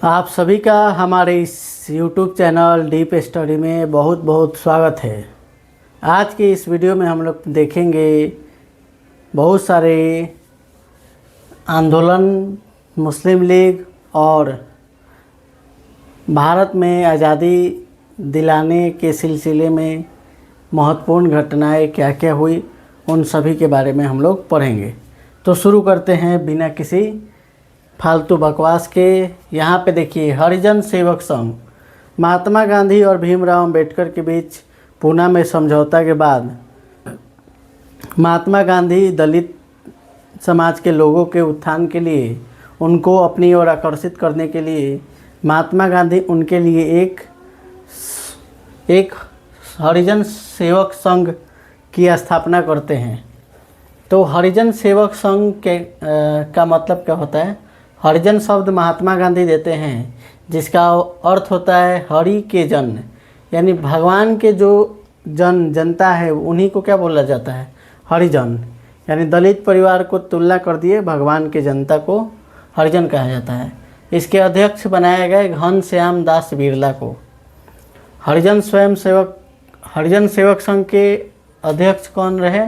आप सभी का हमारे इस YouTube चैनल डीप स्टडी में बहुत बहुत स्वागत है। आज के इस वीडियो में हम लोग देखेंगे बहुत सारे आंदोलन, मुस्लिम लीग और भारत में आज़ादी दिलाने के सिलसिले में महत्वपूर्ण घटनाएं क्या क्या हुई, उन सभी के बारे में हम लोग पढ़ेंगे। तो शुरू करते हैं बिना किसी फालतू बकवास के। यहाँ पे देखिए, हरिजन सेवक संघ, महात्मा गांधी और भीमराव अंबेडकर के बीच पूना में समझौता के बाद महात्मा गांधी दलित समाज के लोगों के उत्थान के लिए, उनको अपनी ओर आकर्षित करने के लिए महात्मा गांधी उनके लिए एक हरिजन सेवक संघ की स्थापना करते हैं। तो हरिजन सेवक संघ का मतलब क्या होता है? हरिजन शब्द महात्मा गांधी देते हैं, जिसका अर्थ होता है हरि के जन, यानी भगवान के जो जनता है उन्हीं को क्या बोला जाता है? हरिजन। यानी दलित परिवार को तुलना कर दिए भगवान के जनता को हरिजन कहा जाता है। इसके अध्यक्ष बनाए गए घनश्याम दास बिरला को। हरिजन सेवक संघ के अध्यक्ष कौन रहे?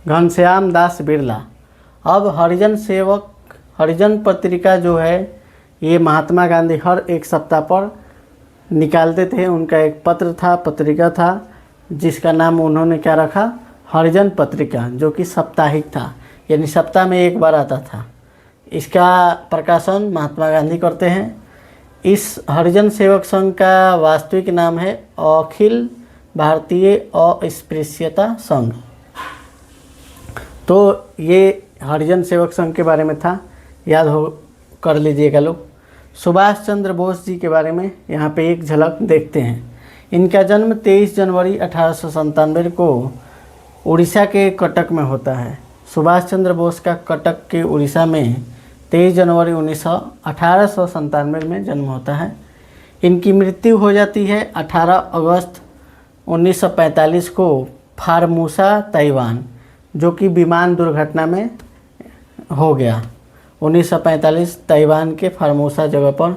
घनश्याम दास बिरला। अब हरिजन पत्रिका जो है, ये महात्मा गांधी हर एक सप्ताह पर निकालते थे। उनका एक पत्र था, पत्रिका था, जिसका नाम उन्होंने क्या रखा? हरिजन पत्रिका, जो कि साप्ताहिक था, यानी सप्ताह में एक बार आता था। इसका प्रकाशन महात्मा गांधी करते हैं। इस हरिजन सेवक संघ का वास्तविक नाम है अखिल भारतीय अस्पृश्यता संघ। तो ये हरिजन सेवक संघ के बारे में था, याद हो कर लीजिएगा लोग। सुभाष चंद्र बोस जी के बारे में यहाँ पे एक झलक देखते हैं। इनका जन्म 23 जनवरी 1897 को उड़ीसा के कटक में होता है। सुभाष चंद्र बोस का कटक के उड़ीसा में 23 जनवरी 1897 में जन्म होता है। इनकी मृत्यु हो जाती है 18 अगस्त 1945 को फार्मूसा, ताइवान, जो कि विमान दुर्घटना में हो गया। 1945 ताइवान के फार्मूसा जगह पर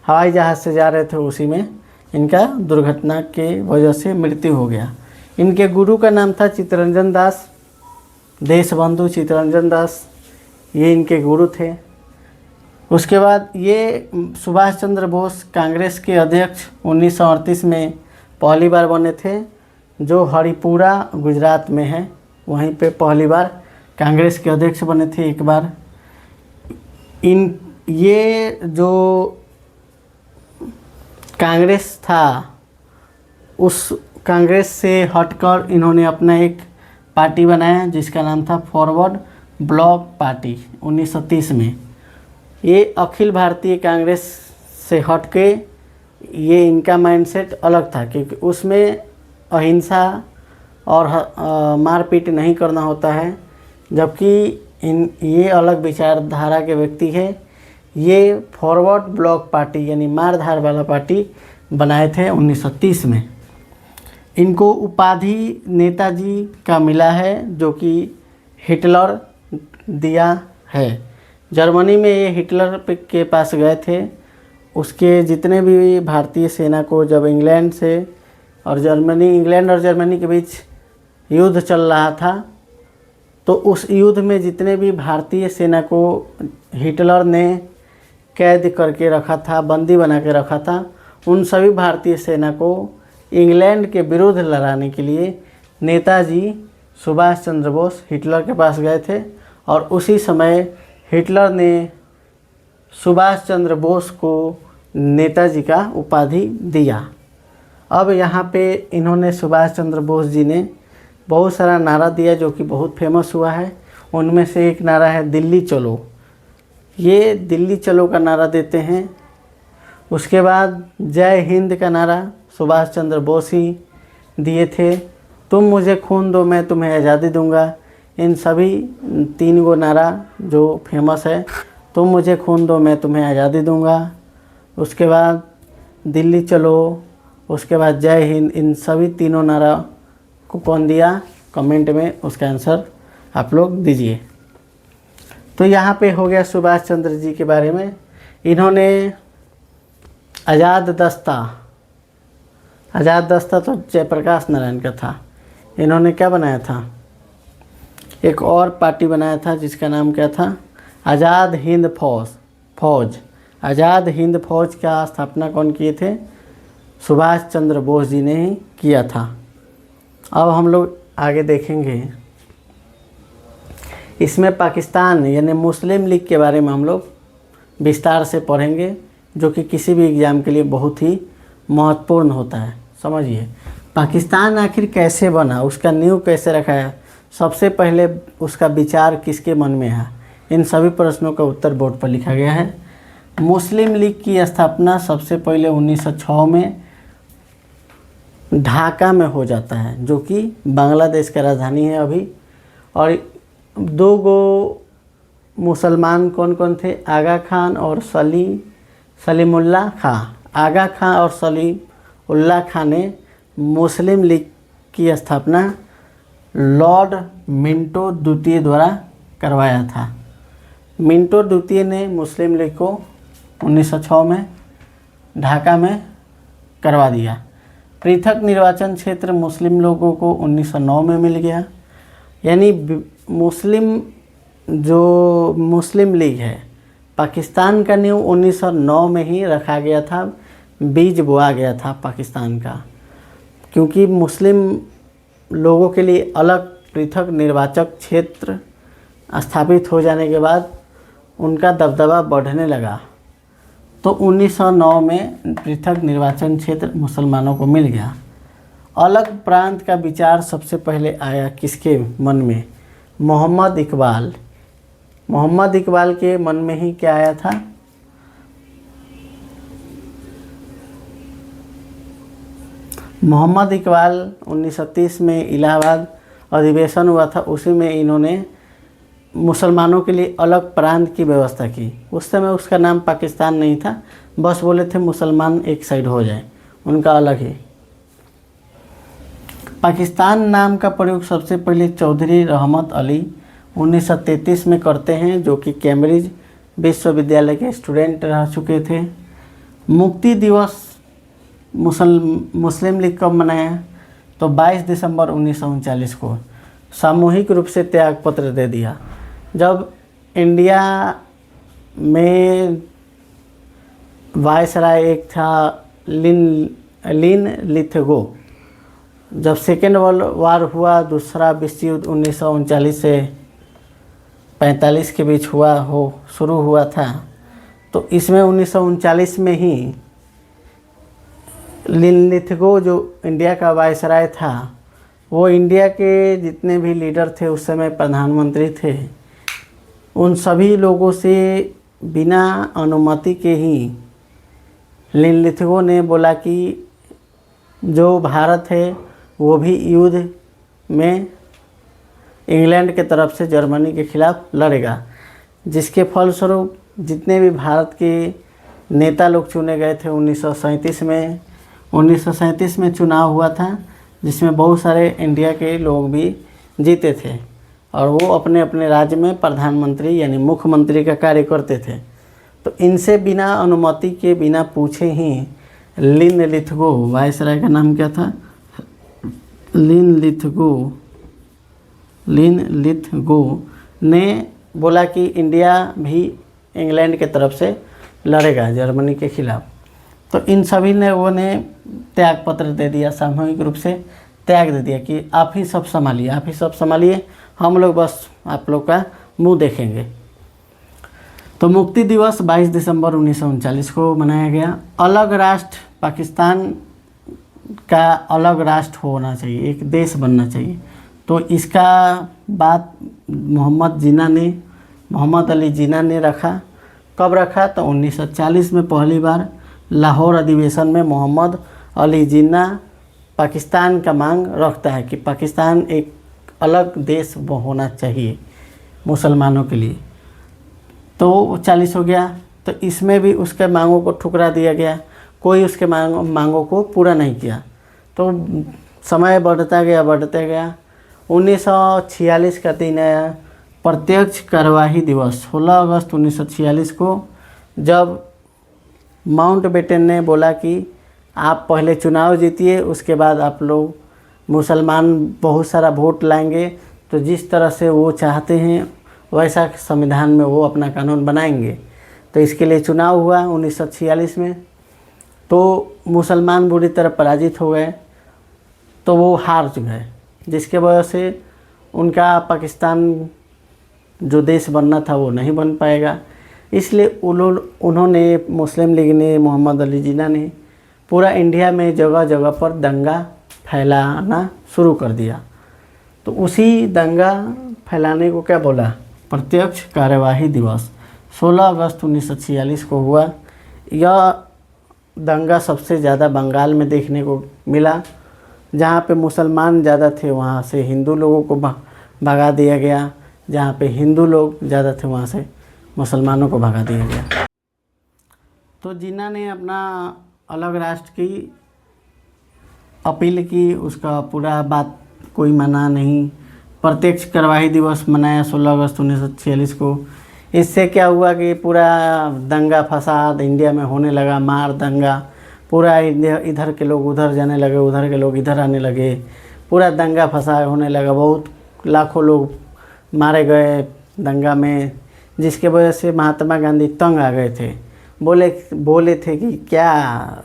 हवाई जहाज़ से जा रहे थे, उसी में इनका दुर्घटना के वजह से मृत्यु हो गया। इनके गुरु का नाम था चित्तरंजन दास, देशबंधु चित्तरंजन दास, ये इनके गुरु थे। उसके बाद ये सुभाष चंद्र बोस कांग्रेस के अध्यक्ष 1938 में पहली बार बने थे, जो हरिपुरा गुजरात में है। वहीं पे पहली बार कांग्रेस के अध्यक्ष बने थे एक बार। ये जो कांग्रेस था, उस कांग्रेस से हटकर इन्होंने अपना एक पार्टी बनाया, जिसका नाम था फॉरवर्ड ब्लॉक पार्टी 1930 में। ये अखिल भारतीय कांग्रेस से हटके ये इनका माइंडसेट अलग था, क्योंकि उसमें अहिंसा और मारपीट नहीं करना होता है, जबकि ये अलग विचारधारा के व्यक्ति है। ये फॉरवर्ड ब्लॉक पार्टी यानी मारधार वाला पार्टी बनाए थे 1930 में। इनको उपाधि नेताजी का मिला है, जो कि हिटलर दिया है। जर्मनी में ये हिटलर के पास गए थे। उसके जितने भी भारतीय सेना को, जब इंग्लैंड और जर्मनी के बीच युद्ध चल रहा था, तो उस युद्ध में जितने भी भारतीय सेना को हिटलर ने कैद करके रखा था, बंदी बना के रखा था, उन सभी भारतीय सेना को इंग्लैंड के विरुद्ध लड़ाने के लिए नेताजी सुभाष चंद्र बोस हिटलर के पास गए थे। और उसी समय हिटलर ने सुभाष चंद्र बोस को नेताजी का उपाधि दिया। अब यहाँ पे इन्होंने, सुभाष चंद्र बोस जी ने बहुत सारा नारा दिया, जो कि बहुत फेमस हुआ है। उनमें से एक नारा है दिल्ली चलो। ये दिल्ली चलो का नारा देते हैं। उसके बाद जय हिंद का नारा सुभाष चंद्र बोस ही दिए थे। तुम मुझे खून दो, मैं तुम्हें आज़ादी दूंगा। इन सभी 3 गो नारा जो फेमस है, तुम मुझे खून दो, मैं तुम्हें आज़ादी दूंगा। उसके बाद दिल्ली चलो, उसके बाद जय हिंद, इन सभी तीनों नारा को कौन दिया? कमेंट में उसका आंसर आप लोग दीजिए। तो यहाँ पे हो गया सुभाष चंद्र जी के बारे में। इन्होंने आज़ाद दस्ता, आज़ाद दस्ता तो जयप्रकाश नारायण का था। इन्होंने क्या बनाया था, एक और पार्टी बनाया था जिसका नाम क्या था, आज़ाद हिंद फौज। आज़ाद हिंद फौज का स्थापना कौन किए थे, सुभाष चंद्र बोस जी ने ही किया था। अब हम लोग आगे देखेंगे, इसमें पाकिस्तान यानी मुस्लिम लीग के बारे में हम लोग विस्तार से पढ़ेंगे, जो कि किसी भी एग्ज़ाम के लिए बहुत ही महत्वपूर्ण होता है। समझिए पाकिस्तान आखिर कैसे बना, उसका नींव कैसे रखा है, सबसे पहले उसका विचार किसके मन में है, इन सभी प्रश्नों का उत्तर बोर्ड पर लिखा गया है। मुस्लिम लीग की स्थापना सबसे पहले 1906 में ढाका में हो जाता है, जो कि बांग्लादेश का राजधानी है अभी। और दो गो मुसलमान कौन कौन थे, आगा खान और सलीमुल्लाह खां। आगा खां और सलीमुल्लाह खां ने मुस्लिम लीग की स्थापना लॉर्ड मिंटो द्वितीय द्वारा करवाया था। मिंटो द्वितीय ने मुस्लिम लीग को 1906 में ढाका में करवा दिया। पृथक निर्वाचन क्षेत्र मुस्लिम लोगों को 1909 में मिल गया। यानी मुस्लिम लीग है, पाकिस्तान का नींव 1909 में ही रखा गया था, बीज बोया गया था पाकिस्तान का, क्योंकि मुस्लिम लोगों के लिए अलग पृथक निर्वाचक क्षेत्र स्थापित हो जाने के बाद उनका दबदबा बढ़ने लगा, तो 1909 में पृथक निर्वाचन क्षेत्र मुसलमानों को मिल गया। अलग प्रांत का विचार सबसे पहले आया किसके मन में, मोहम्मद इकबाल। मोहम्मद इकबाल के मन में ही क्या आया था, मोहम्मद इकबाल 1930 में इलाहाबाद अधिवेशन हुआ था, उसी में इन्होंने मुसलमानों के लिए अलग प्रांत की व्यवस्था की। उस समय उसका नाम पाकिस्तान नहीं था, बस बोले थे मुसलमान एक साइड हो जाए, उनका अलग ही। पाकिस्तान नाम का प्रयोग सबसे पहले चौधरी रहमत अली 1933 में करते हैं, जो कि कैम्ब्रिज विश्वविद्यालय के स्टूडेंट रह चुके थे। मुक्ति दिवस मुस्लिम लीग कब मनाया, तो 22 दिसंबर 1939 को सामूहिक रूप से त्याग पत्र दे दिया। जब इंडिया में वायसराय एक था लिन लिथगो, जब सेकेंड वर्ल्ड वार हुआ, दूसरा विश्व युद्ध 1939 से 45 के बीच शुरू हुआ था, तो इसमें 1939 में ही लिन लिथगो जो इंडिया का वायसराय था, वो इंडिया के जितने भी लीडर थे, उस समय प्रधानमंत्री थे, उन सभी लोगों से बिना अनुमति के ही लिन लिथगो ने बोला कि जो भारत है वो भी युद्ध में इंग्लैंड के तरफ से जर्मनी के खिलाफ लड़ेगा, जिसके फलस्वरूप जितने भी भारत के नेता लोग चुने गए थे 1937 में चुनाव हुआ था, जिसमें बहुत सारे इंडिया के लोग भी जीते थे और वो अपने अपने राज्य में प्रधानमंत्री यानी मुख्यमंत्री का कार्य करते थे। तो इनसे बिना अनुमति के, बिना पूछे ही लिन लिथगो, वायसराय का नाम क्या था, लिन लिथगो ने बोला कि इंडिया भी इंग्लैंड के तरफ से लड़ेगा जर्मनी के खिलाफ। तो इन सभी लोगों ने त्याग पत्र दे दिया, सामूहिक रूप से त्याग दे दिया कि आप ही सब संभालिए, हम लोग बस आप लोग का मुंह देखेंगे। तो मुक्ति दिवस 22 दिसंबर 1939 को मनाया गया। अलग राष्ट्र, पाकिस्तान का अलग राष्ट्र होना चाहिए, एक देश बनना चाहिए। तो इसका बात मोहम्मद अली जिन्ना ने रखा। कब रखा, तो 1940 में पहली बार लाहौर अधिवेशन में मोहम्मद अली जिन्ना पाकिस्तान का मांग रखता है कि पाकिस्तान एक अलग देश होना चाहिए मुसलमानों के लिए। तो 40 हो गया, तो इसमें भी उसके मांगों को ठुकरा दिया गया, कोई उसके मांगों को पूरा नहीं किया। तो समय बढ़ता गया। 1946 का दिन आया, प्रत्यक्ष कार्यवाही दिवस 16 अगस्त 1946 को, जब माउंटबेटन ने बोला कि आप पहले चुनाव जीतिए, उसके बाद आप लोग मुसलमान बहुत सारा वोट लाएंगे, तो जिस तरह से वो चाहते हैं वैसा संविधान में वो अपना कानून बनाएंगे। तो इसके लिए चुनाव हुआ 1946 में। तो मुसलमान बुरी तरह पराजित हो गए, तो वो हार गए, जिसके वजह से उनका पाकिस्तान जो देश बनना था वो नहीं बन पाएगा। इसलिए उन्होंने, मुस्लिम लीग ने, मोहम्मद अली जिन्ना ने पूरा इंडिया में जगह जगह पर दंगा फैलाना शुरू कर दिया। तो उसी दंगा फैलाने को क्या बोला, प्रत्यक्ष कार्यवाही दिवस 16 अगस्त 1946 को हुआ। यह दंगा सबसे ज़्यादा बंगाल में देखने को मिला, जहाँ पे मुसलमान ज़्यादा थे वहाँ से हिंदू लोगों को भगा दिया गया, जहाँ पे हिंदू लोग ज़्यादा थे वहाँ से मुसलमानों को भगा दिया गया। तो जिन्ना ने अपना अलग राष्ट्र की अपील की, उसका पूरा बात कोई माना नहीं। प्रत्यक्ष कार्यवाही दिवस मनाया 16 अगस्त 1946 को। इससे क्या हुआ कि पूरा दंगा फसाद इंडिया में होने लगा, मार दंगा, पूरा इधर के लोग उधर जाने लगे, उधर के लोग इधर आने लगे, पूरा दंगा फसाद होने लगा। बहुत लाखों लोग मारे गए दंगा में, जिसके वजह से महात्मा गांधी तंग आ गए थे। बोले थे कि क्या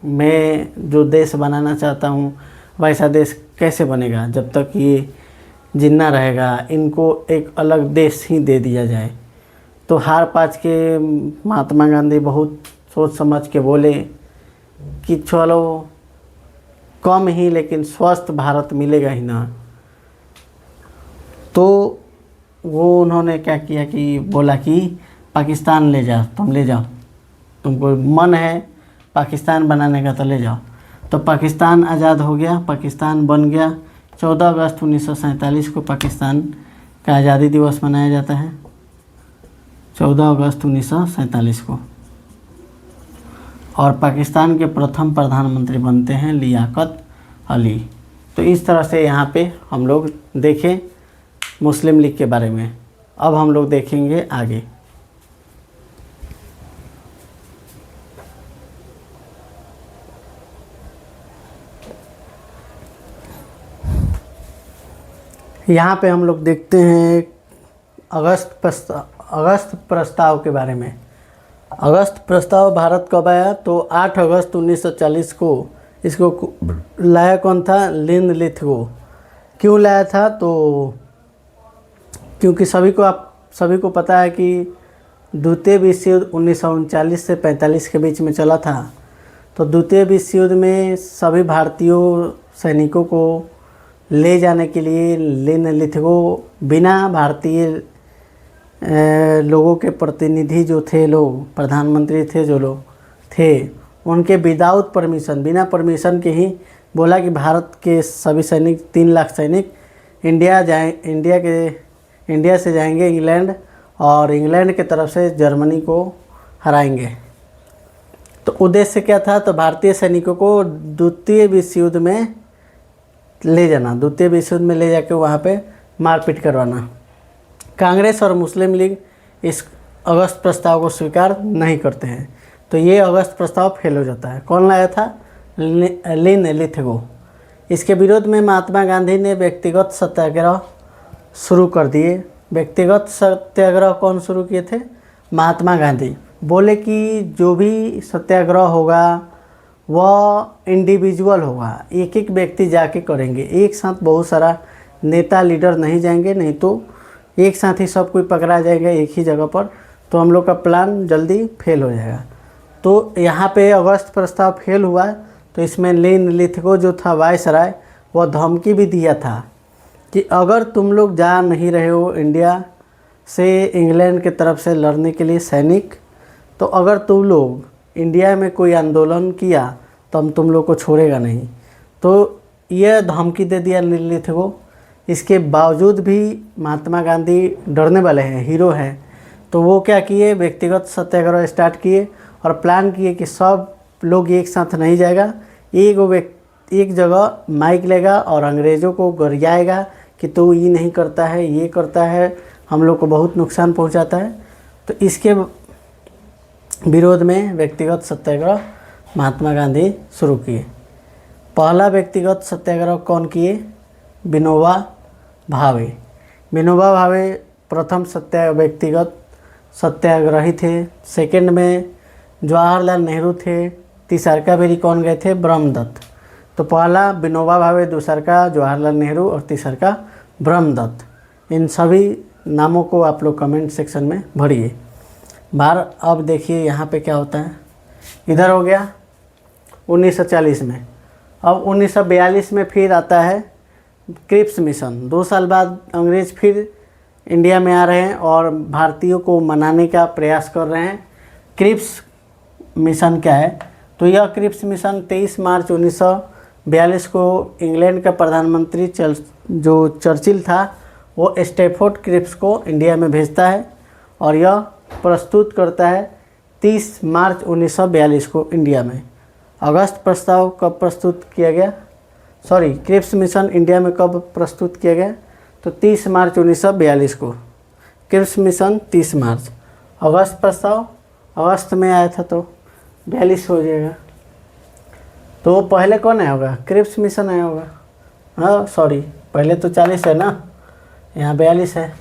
मैं जो देश बनाना चाहता हूँ वैसा देश कैसे बनेगा जब तक ये जिन्ना रहेगा, इनको एक अलग देश ही दे दिया जाए। तो हार पाँच के महात्मा गांधी बहुत सोच समझ के बोले कि चलो कम ही लेकिन स्वस्थ भारत मिलेगा ही ना। तो वो उन्होंने क्या किया कि बोला कि पाकिस्तान ले जाओ, तुम ले जाओ, तुमको मन है पाकिस्तान बनाने का तो ले जाओ। तो पाकिस्तान आज़ाद हो गया, पाकिस्तान बन गया। 14 अगस्त 1947 को पाकिस्तान का आज़ादी दिवस मनाया जाता है, 14 अगस्त 1947 को। और पाकिस्तान के प्रथम प्रधानमंत्री बनते हैं लियाकत अली। तो इस तरह से यहाँ पे हम लोग देखें मुस्लिम लीग के बारे में। अब हम लोग देखेंगे आगे। यहाँ पे हम लोग देखते हैं अगस्त प्रस्ताव के बारे में। अगस्त प्रस्ताव भारत कब आया, तो 8 अगस्त 1940 को इसको लाया कौन था, लिनलिथगो। क्यों लाया था, तो क्योंकि सभी को पता है कि द्वितीय विश्व युद्ध 1939 से 45 के बीच में चला था। तो द्वितीय विश्व युद्ध में सभी भारतीयों सैनिकों को ले जाने के लिए लिनलिथगो बिना भारतीय लोगों के प्रतिनिधि जो थे, लोग प्रधानमंत्री थे जो लोग थे, उनके विदाउट परमिशन, बिना परमिशन के ही बोला कि भारत के सभी सैनिक 3 लाख सैनिक इंडिया से जाएंगे इंग्लैंड, और इंग्लैंड के तरफ से जर्मनी को हराएंगे। तो उद्देश्य क्या था, तो भारतीय सैनिकों को द्वितीय विश्व युद्ध में ले जाना, द्वितीय विश्व युद्ध में ले जाके वहाँ पे मारपीट करवाना। कांग्रेस और मुस्लिम लीग इस अगस्त प्रस्ताव को स्वीकार नहीं करते हैं, तो ये अगस्त प्रस्ताव फेल हो जाता है। कौन लाया था, लिनलिथगो। इसके विरोध में महात्मा गांधी ने व्यक्तिगत सत्याग्रह शुरू कर दिए। व्यक्तिगत सत्याग्रह कौन शुरू किए थे, महात्मा गांधी। बोले कि जो भी सत्याग्रह होगा वह इंडिविजुअल होगा, एक एक व्यक्ति जाके करेंगे, एक साथ बहुत सारा नेता लीडर नहीं जाएंगे, नहीं तो एक साथ ही सब कोई पकड़ा जाएगा एक ही जगह पर, तो हम लोग का प्लान जल्दी फेल हो जाएगा। तो यहाँ पे अगस्त प्रस्ताव फेल हुआ, तो इसमें लिनलिथगो जो था वायसराय, वह धमकी भी दिया था कि अगर तुम लोग जा नहीं रहे हो इंडिया से इंग्लैंड के तरफ से लड़ने के लिए सैनिक, तो अगर तुम लोग इंडिया में कोई आंदोलन किया तो हम तुम लोग को छोड़ेगा नहीं। तो यह धमकी दे दिया लिनलिथगो। इसके बावजूद भी महात्मा गांधी डरने वाले हैं, हीरो हैं, तो वो क्या किए, व्यक्तिगत सत्याग्रह स्टार्ट किए और प्लान किए कि सब लोग एक साथ नहीं जाएगा, एक जगह माइक लेगा और अंग्रेज़ों को गरियाएगा कि तो ये नहीं करता है, ये करता है, हम लोग को बहुत नुकसान पहुंचाता है। तो विरोध में व्यक्तिगत सत्याग्रह महात्मा गांधी शुरू किए। पहला व्यक्तिगत सत्याग्रह कौन किए? विनोबा भावे। विनोबा भावे प्रथम व्यक्तिगत सत्याग्रही थे। सेकंड में जवाहरलाल नेहरू थे। तीसरा बेरी कौन गए थे? ब्रह्मदत्त। तो पहला विनोबा भावे, दूसरा का जवाहरलाल नेहरू और तीसरा का ब्रह्मदत्त। इन सभी नामों को आप लोग कमेंट सेक्शन में भरिए। अब देखिए यहाँ पे क्या होता है। इधर हो गया 1940 में। अब 1942 में फिर आता है क्रिप्स मिशन। 2 साल बाद अंग्रेज़ फिर इंडिया में आ रहे हैं और भारतीयों को मनाने का प्रयास कर रहे हैं। क्रिप्स मिशन क्या है? तो यह क्रिप्स मिशन 23 मार्च 1942 को इंग्लैंड का प्रधानमंत्री जो चर्चिल था वो स्टैफोर्ड क्रिप्स को इंडिया में भेजता है और यह प्रस्तुत करता है 30 मार्च 1942 को इंडिया में। अगस्त प्रस्ताव कब प्रस्तुत किया गया? क्रिप्स मिशन इंडिया में कब प्रस्तुत किया गया? तो 30 मार्च 1942 को। क्रिप्स मिशन 30 मार्च। अगस्त प्रस्ताव अगस्त में आया था तो 42 हो जाएगा। तो पहले कौन आया होगा? क्रिप्स मिशन आया होगा। पहले तो 40 है ना, यहाँ 42 है।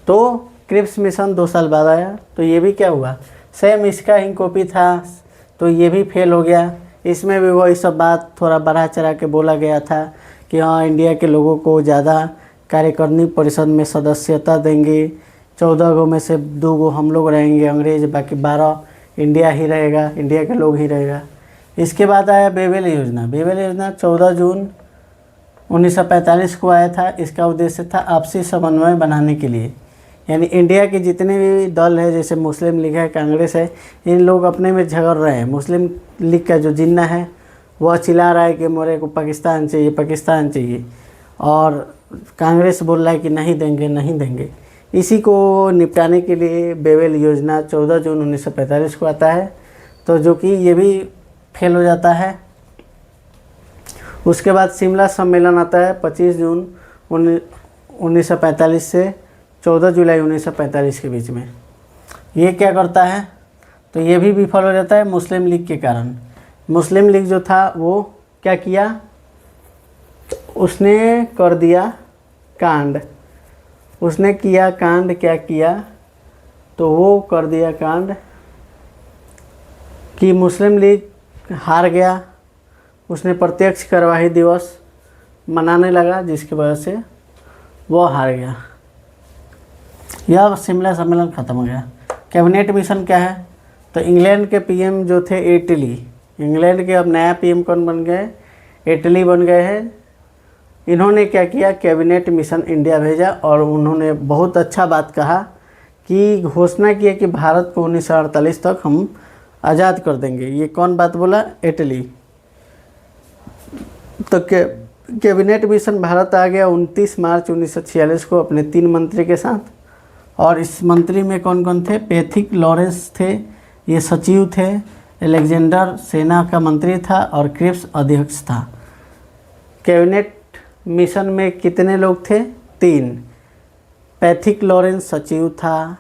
तो क्रिप्स मिशन 2 साल बाद आया। तो ये भी क्या हुआ? सेम इसका ही कॉपी था, तो ये भी फेल हो गया। इसमें भी वही सब बात थोड़ा बढ़ा चढ़ा के बोला गया था कि हाँ, इंडिया के लोगों को ज़्यादा कार्यकारिणी परिषद में सदस्यता देंगे। 14 गो में से 2 गो हम लोग रहेंगे अंग्रेज, बाकी 12 इंडिया ही रहेगा, इंडिया के लोग ही रहेगा। इसके बाद आया बेवेल योजना। बेवेल योजना 14 जून 1945 को आया था। इसका उद्देश्य था आपसी समन्वय बनाने के लिए, यानी इंडिया के जितने भी दल है, जैसे मुस्लिम लीग है, कांग्रेस है, इन लोग अपने में झगड़ रहे हैं। मुस्लिम लीग का जो जिन्ना है वह चिल्ला रहा है कि मोरे को पाकिस्तान चाहिए, पाकिस्तान चाहिए, और कांग्रेस बोल रहा है कि नहीं देंगे, नहीं देंगे। इसी को निपटाने के लिए बेवेल योजना 14 जून 1945 को आता है, तो जो कि ये भी फेल हो जाता है। उसके बाद शिमला सम्मेलन आता है 25 जून 1945 से 14 जुलाई 1945 के बीच में। ये क्या करता है? तो ये भी विफल हो जाता है मुस्लिम लीग के कारण। मुस्लिम लीग जो था वो क्या किया? उसने कर दिया कांड। उसने किया कांड। क्या किया? तो वो कर दिया कांड कि मुस्लिम लीग हार गया। उसने प्रत्यक्ष कार्यवाही दिवस मनाने लगा, जिसकी वजह से वो हार गया। यह शिमला सम्मेलन खत्म हो गया। कैबिनेट मिशन क्या है? तो इंग्लैंड के पीएम जो थे एटली, इंग्लैंड के अब नया पीएम कौन बन गए? एटली बन गए हैं। इन्होंने क्या किया? कैबिनेट मिशन इंडिया भेजा और उन्होंने बहुत अच्छा बात कहा कि घोषणा किया कि भारत को 1948 तक हम आज़ाद कर देंगे। ये कौन बात बोला? एटली। तो कैबिनेट मिशन भारत आ गया 29 मार्च 1946 को अपने 3 मंत्री के साथ। और इस मंत्री में कौन कौन थे? पैथिक लॉरेंस थे, ये सचिव थे। अलेक्जेंडर सेना का मंत्री था और क्रिप्स अध्यक्ष था। कैबिनेट मिशन में कितने लोग थे? 3। पैथिक लॉरेंस सचिव था,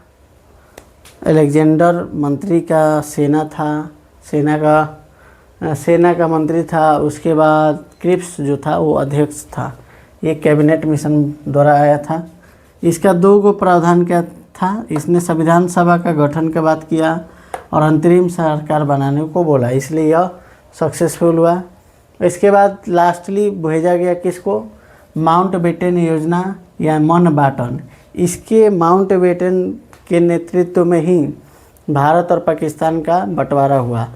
अलेक्जेंडर मंत्री का सेना था, सेना का मंत्री था। उसके बाद क्रिप्स जो था वो अध्यक्ष था। ये कैबिनेट मिशन द्वारा आया था। इसका 2 गो प्रावधान क्या था? इसने संविधान सभा का गठन के बात किया और अंतरिम सरकार बनाने को बोला, इसलिए यह सक्सेसफुल हुआ। इसके बाद लास्टली भेजा गया किसको? माउंटबेटन योजना या माउंटबेटन। इसके माउंटबेटन के नेतृत्व में ही भारत और पाकिस्तान का बंटवारा हुआ।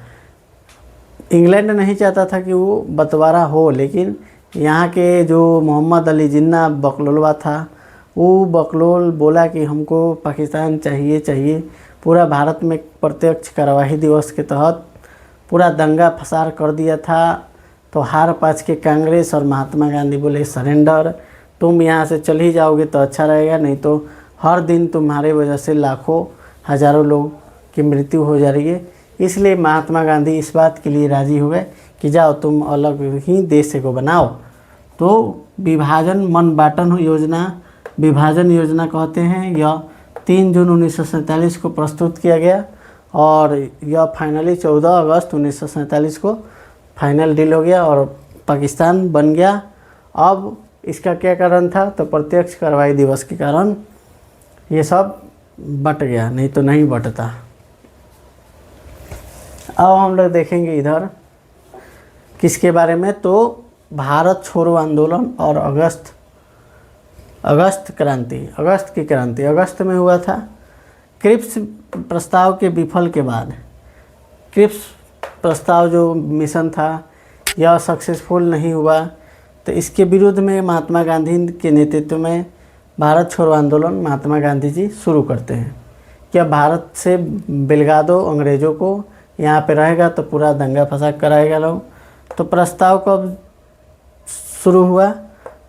इंग्लैंड नहीं चाहता था कि वो बंटवारा हो, लेकिन यहाँ के जो मोहम्मद अली जिन्ना बकलोलवा था, वो बकलोल बोला कि हमको पाकिस्तान चाहिए। पूरा भारत में प्रत्यक्ष कार्यवाही दिवस के तहत पूरा दंगा फसार कर दिया था। तो हार पाच के कांग्रेस और महात्मा गांधी बोले सरेंडर, तुम यहाँ से चल ही जाओगे तो अच्छा रहेगा, नहीं तो हर दिन तुम्हारे वजह से लाखों हज़ारों लोग की मृत्यु हो जा रही है। इसलिए महात्मा गांधी इस बात के लिए राज़ी हुए कि जाओ तुम अलग ही देश को बनाओ। तो विभाजन विभाजन योजना कहते हैं। यह 3 जून 1947 को प्रस्तुत किया गया और यह फाइनली 14 अगस्त 1947 को फाइनल डील हो गया और पाकिस्तान बन गया। अब इसका क्या कारण था, तो प्रत्यक्ष कार्रवाई दिवस के कारण ये सब बट गया, नहीं तो नहीं बटता। अब हम लोग देखेंगे इधर किसके बारे में, तो भारत छोड़ो आंदोलन और अगस्त की क्रांति अगस्त में हुआ था। क्रिप्स प्रस्ताव के विफल के बाद, क्रिप्स प्रस्ताव जो मिशन था यह सक्सेसफुल नहीं हुआ, तो इसके विरुद्ध में महात्मा गांधी के नेतृत्व में भारत छोड़ो आंदोलन महात्मा गांधी जी शुरू करते हैं। क्या भारत से बिलगा दो अंग्रेज़ों को, यहाँ पे रहेगा तो पूरा दंगा फसाद कराएगा लोग। तो प्रस्ताव कब शुरू हुआ,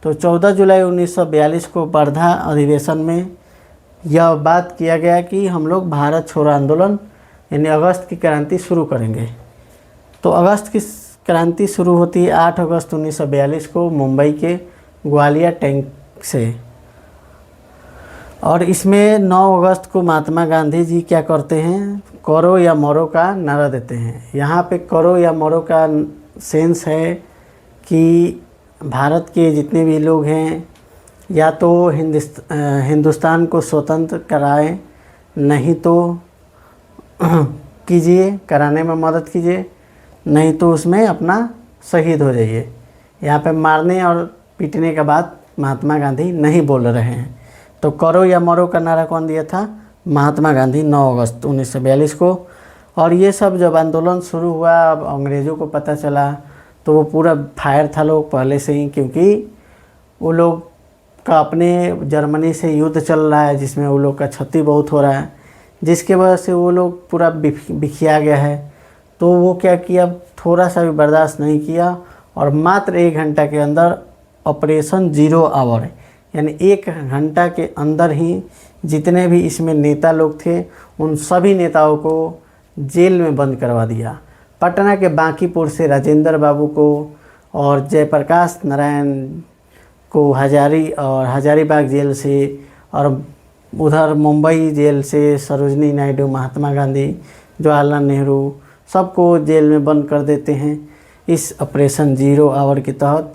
तो 14 जुलाई 1942 को वर्धा अधिवेशन में यह बात किया गया कि हम लोग भारत छोड़ो आंदोलन यानी अगस्त की क्रांति शुरू करेंगे। तो अगस्त की क्रांति शुरू होती है 8 अगस्त 1942 को मुंबई के ग्वालियर टैंक से, और इसमें 9 अगस्त को महात्मा गांधी जी क्या करते हैं, करो या मरो का नारा देते हैं। यहाँ पे करो या मरो का सेंस है कि भारत के जितने भी लोग हैं या तो हिंदुस्तान को स्वतंत्र कराएं, नहीं तो कीजिए, कराने में मदद कीजिए, नहीं तो उसमें अपना शहीद हो जाइए। यहाँ पे मारने और पीटने का बात महात्मा गांधी नहीं बोल रहे हैं। तो करो या मरो का नारा कौन दिया था, महात्मा गांधी 9 अगस्त 1942 को। और ये सब जब आंदोलन शुरू हुआ, अब अंग्रेज़ों को पता चला तो वो पूरा फायर था लोग पहले से ही, क्योंकि वो लोग का अपने जर्मनी से युद्ध चल रहा है जिसमें वो लोग का क्षति बहुत हो रहा है, जिसके वजह से वो लोग पूरा बिखिया गया है। तो वो क्या किया, थोड़ा सा भी बर्दाश्त नहीं किया और मात्र 1 घंटा के अंदर ऑपरेशन 0 आवर यानी 1 घंटा के अंदर ही जितने भी इसमें नेता लोग थे उन सभी नेताओं को जेल में बंद करवा दिया। पटना के बांकीपुर से राजेंद्र बाबू को और जयप्रकाश नारायण को हजारीबाग जेल से, और उधर मुंबई जेल से सरोजनी नायडू, महात्मा गांधी, जवाहरलाल नेहरू सबको जेल में बंद कर देते हैं इस ऑपरेशन 0 आवर के तहत।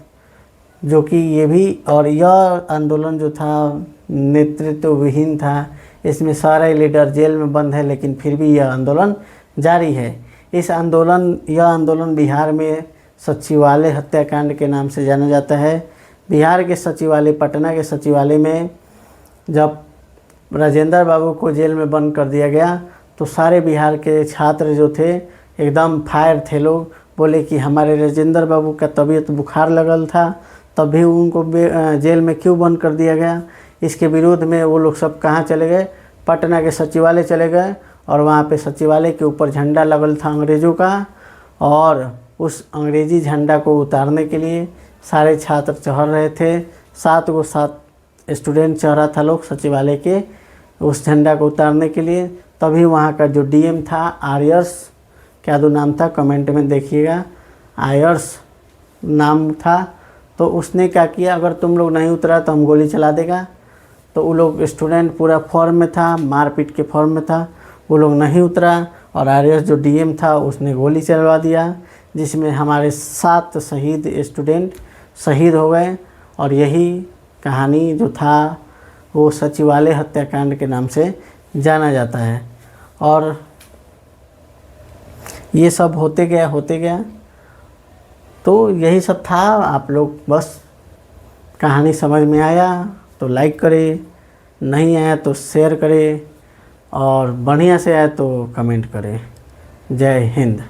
जो कि ये भी, और यह आंदोलन जो था नेतृत्व विहीन था, इसमें सारे लीडर जेल में बंद है, लेकिन फिर भी यह आंदोलन जारी है। यह आंदोलन बिहार में सचिवालय हत्याकांड के नाम से जाना जाता है। बिहार के सचिवालय, पटना के सचिवालय में जब राजेंद्र बाबू को जेल में बंद कर दिया गया तो सारे बिहार के छात्र जो थे एकदम फायर थे। लोग बोले कि हमारे राजेंद्र बाबू का तबीयत बुखार लगल था, तब भी उनको जेल में क्यों बंद कर दिया गया। इसके विरोध में वो लोग सब कहाँ चले गए, पटना के सचिवालय चले गए, और वहाँ पे सचिवालय के ऊपर झंडा लगल था अंग्रेज़ों का, और उस अंग्रेज़ी झंडा को उतारने के लिए सारे छात्र चढ़ रहे थे। 7 स्टूडेंट चढ़ा था लोग सचिवालय के उस झंडा को उतारने के लिए। तभी वहाँ का जो डीएम था, आयर्स, क्या दो नाम था कमेंट में देखिएगा, आयर्स नाम था, तो उसने क्या किया, अगर तुम लोग नहीं उतरा तो हम गोली चला देगा। तो वो लोग स्टूडेंट पूरा फॉर्म में था, मारपीट के फॉर्म में था, वो लोग नहीं उतरा, और आरएस जो डीएम था उसने गोली चलवा दिया, जिसमें हमारे 7 शहीद स्टूडेंट शहीद हो गए। और यही कहानी जो था वो सचिवालय हत्याकांड के नाम से जाना जाता है। और ये सब होते गया तो यही सब था। आप लोग बस कहानी समझ में आया तो लाइक करें, नहीं आया तो शेयर करें, और बढ़िया से आया तो कमेंट करें। जय हिंद।